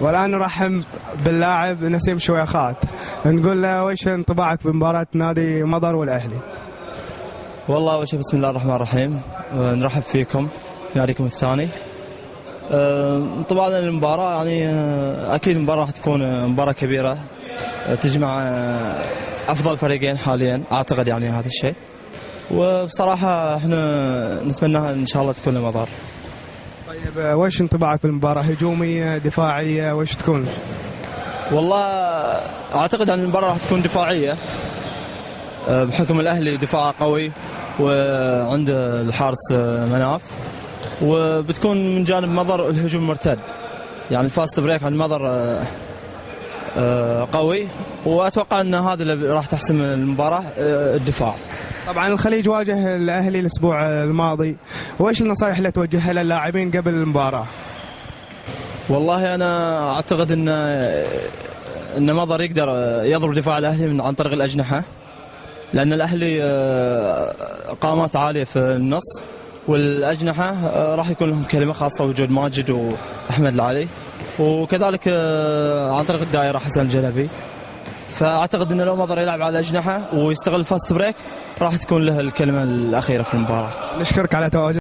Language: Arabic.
والآن نرحب باللاعب نسيم شويخات، نقول له وش انطباعك بمباراة نادي مضر والأهلي؟ والله أول شيء بسم الله الرحمن الرحيم، نرحب فيكم في ناديكم الثاني. طبعا المباراة يعني أكيد المباراة راح تكون مباراة كبيرة تجمع أفضل فريقين حاليا، أعتقد يعني هذا الشيء، وبصراحة احنا نتمناها إن شاء الله تكون لمضر. طيب وش انطباعك بالمباراة؟ هجومية دفاعية وش تكون؟ والله أعتقد أن المباراة راح تكون دفاعية بحكم الأهلي دفاعه قوي وعنده الحارس مناف، وبتكون من جانب مضر الهجوم مرتد، يعني الفاست بريك عن مضر قوي، وأتوقع أن هذا اللي راح تحسم المباراة الدفاع. طبعا الخليج واجه الأهلي الأسبوع الماضي، وإيش النصائح اللي توجهها للاعبين قبل المباراة؟ والله أنا أعتقد أن مضر يقدر يضرب دفاع الأهلي عن طريق الأجنحة، لأن الأهلي قامات عالية في النص، والأجنحة راح يكون لهم كلمة خاصة وجود ماجد وأحمد العلي، وكذلك عن طريق الدائرة حسن الجلبي. فأعتقد أنه لو مضر يلعب على الأجنحة ويستغل فاست بريك راح تكون له الكلمة الأخيرة في المباراة. نشكرك على تواجدك.